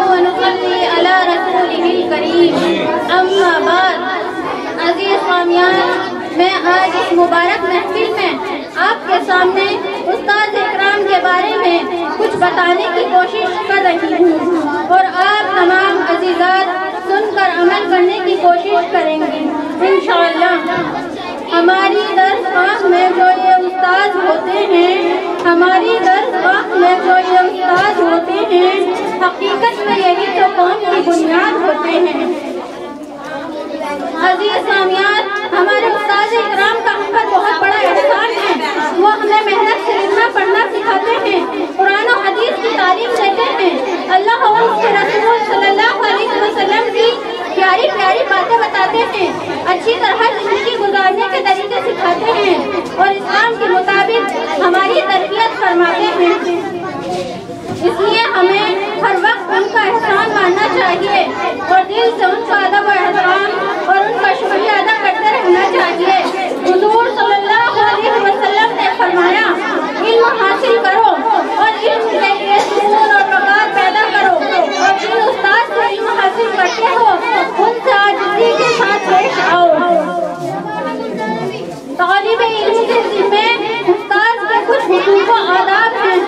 व नुसल्ली अला रसूलिहिल करीम। अम्मा बाद। अज़ीज़ स्वामियान, मैं आज इस मुबारक महफिल में आपके सामने उस्ताद इकराम के बारे में कुछ बताने की कोशिश कर रही हूँ और आप तमाम अज़ीज़ात सुनकर अमल करने की कोशिश करेंगे इंशाअल्लाह। हमारी दरगाह में जो ये उस्ताद होते हैं, हमारी दरगाह में जो ये उस्ताद होते हैं, हकीकत में यही तो कौम की बुनियाद होते हैं। अज़ीज़ सामियान, हमारे उस्ताद इकराम का हम पर बहुत बड़ा एहसान है। वो हमें मेहनत से लिखना पढ़ना सिखाते हैं, कुरान और हदीस की तालीम देते हैं, अल्लाह और उसके रसूल सल्लल्लाहु अलैहि वसल्लम की प्यारी प्यारी बातें बताते हैं, अच्छी तरह जिंदगी गुजारने के तरीके सिखाते हैं और इस्लाम के मुताबिक हमारी तरबियत फरमाते हैं। इसलिए हमें हर वक्त उनका एहसान मानना चाहिए और दिल से उनका अदब और एहतराम और उनका शुक्रिया अदा करते रहना चाहिए। हुजूर सल्लल्लाहु अलैहि वसल्लम ने फरमाया, इल्म हासिल करो और इल्म के लिए सुकून और वक़ार पैदा करो और जिन उस्ताद से इल्म हासिल करते हो उनसे आजिज़ी के साथ पेश आओ। तालिबे इल्म के ज़िम्मे उस्ताद के कुछ हुकूक व आदाब हैं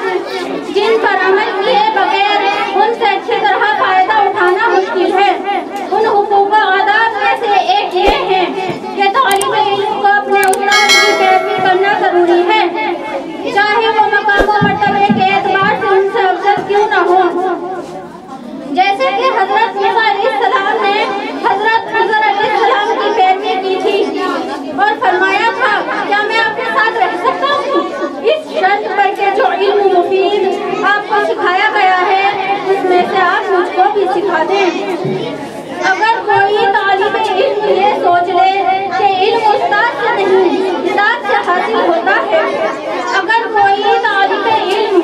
जिन पर अमल किए बगैर उनसे अच्छी तरह फायदा उठाना मुश्किल है। उन हुकूक व आदाब में से एक ये है कि तालिबे इल्म को अपने उस्ताद की पैरवी करना जरूरी है, चाहे वो मकाम व मर्तबे के एतबार से उनसे अफजल क्यों न हो। जैसे कि हजरत मूसा अलैहिस्सलाम ने हजरत खज़र अलैहिस्सलाम की पैरवी की थी और फरमाया था, क्या मैं आपके साथ रह सकता हूँ इस शर्त पर के जो इल्म मुफीद आपको सिखाया गया है उसमें से आप मुझको भी सिखा दें। अगर कोई तालिबे इल्म ये सोच ले कि इल्म उस्ताद से नहीं किताब से हासिल होता है, अगर कोई तालिबे इल्म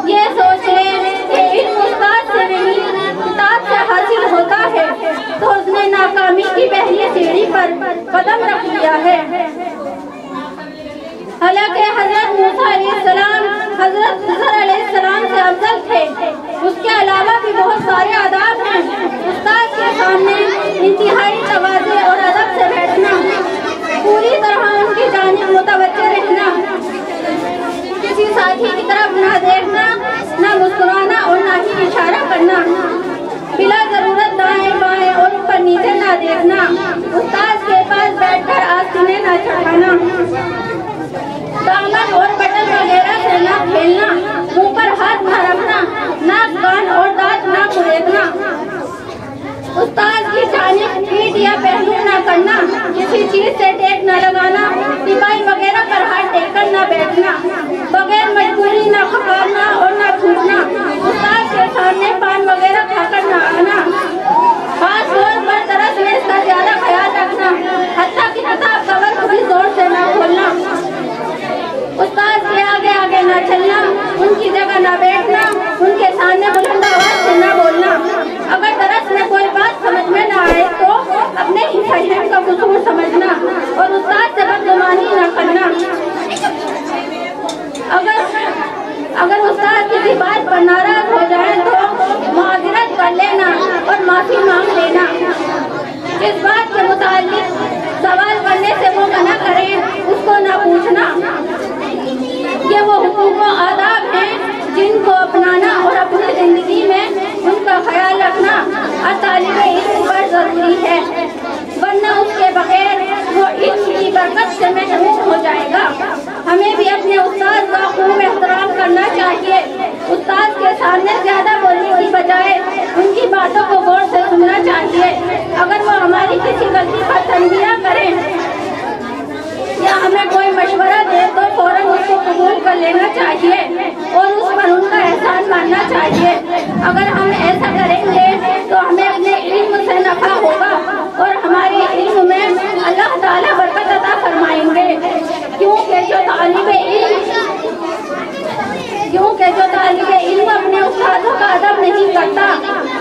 ये सोच ले कि इल्म उस्ताद से नहीं किताब से हासिल होता है तो उसने नाकामी की पहली सीढ़ी पर कदम रख लिया है। हालांकि हजरत मूसा अलैहिस्सलाम हजरत खज़र अलैहिस्सलाम से अफजल थे, उसके अलावा भी बहुत सारे आदाब हैं। उस्ताद के सामने इंतहाई तवाज़ु और अदब से बैठना, पूरी तरह उनकी जानिब मुतवज्जह रहना, किसी साथी की तरफ ना देखना, ना मुस्कुराना और ना ही इशारा करना, बिला जरूरत दाएं बाएं और ऊपर नीचे ना देखना, उस्ताद के पास बैठकर आस्तीने ना चढ़ाना, दामन और बटन वगैरह से ना खेलना, मुंह पर हाथ न रखना, नाक कान और दांत ना कुरेदना, उस्ताद की जानिब पीठ या पहलू न करना, किसी चीज से टेक न लगाना, सिपाही वगैरह पर हाथ टेककर न बैठना, बगैर मजबूरी न खपाना और न थूकना, उस्ताद के सामने पान वगैरह खाकर न आना, खास तौर पर तरस में इसका ज्यादा ख्याल रखना, हत्ता की किताब कवर को भी जोर से न खोलना, उस्ताद के आगे आगे न चलना, उनकी जगह न बैठना, उनके सामने बुलंद आवाज से न बोलना, अगर दरस में कोई बात समझ में न आए तो अपने ही फहम का कसूर समझना और उस्ताद से बदगुमानी न करना। अगर उस्ताद किसी बात पर नाराज हो जाए तो माजरत कर लेना और माफी मांग लेना। जिस बात के मुताल्लिक सवाल करने से वो मना करे उसको न पूछना। ये वो हुकूक व आदाब हैं जिनको अपनाना और अपनी जिंदगी में उनका ख्याल रखना और तालिबे इल्म पर जरूरी है, वरना उसके बगैर वो इल्म की बरकत से महरूम हो जाएगा। हमें भी अपने उस्ताद का खूब एहतराम करना चाहिए। उस्ताद के सामने ज्यादा बोलने की बजाय उनकी बातों को गौर से सुनना चाहिए। अगर वो हमारी किसी गलती पर तंबीह करें या हमें कोई मशवरा दे तो फौरन उसको कबूल कर लेना चाहिए और उस पर उनका एहसान मानना चाहिए। अगर हम ऐसा करेंगे तो हमें अपने इल्म से नफा होगा और हमारे इल्म में अल्लाह ताला बरकत अता फरमाएंगे, क्योंकि जो तालिबे इल्म अपने उस्तादों का अदब नहीं करता,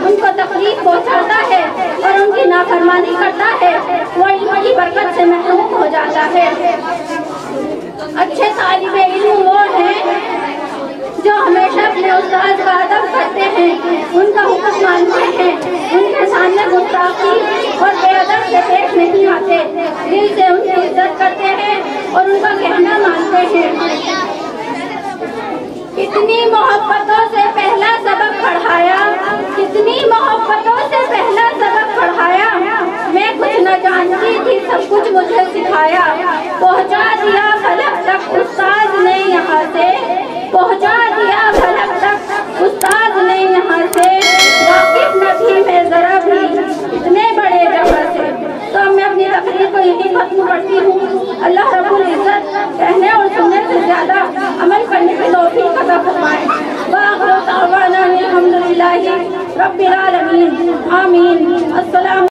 उनको तकलीफ पहुँचाता है और उनकी नाफरमानी करता है, वो इल्म की बरकत से महरूम हो जाता है। अच्छे तालिबे इल्म वो हैं जो हमेशा अपने उस्ताद का अदब करते हैं, उनका हुक्म पढ़ाते हैं। कितनी मोहब्बतों से पहला सबक पढ़ाया, कितनी मोहब्बतों से पहला सबक पढ़ाया। मैं कुछ न जानती थी, सब कुछ मुझे सिखाया। पहुंचा दिया फलक तक उस्ताद ने यहाँ से, पहुंचा दिया फलक तक उस्ताद ने यहाँ से। वाकिफ न थी मैं जरा भी इतने बड़े जगह से। तो मैं अपनी तकरीर को यही खत्म करती हूँ। अल्लाह रब्बुल इज्जत कहने और सुनने से ज्यादा अमल करने की तौफीक अता फरमाए। वाखिर दावाना अल्हम्दुलिल्लाहि रब्बिल आलमीन। आमीन। अस्सलाम।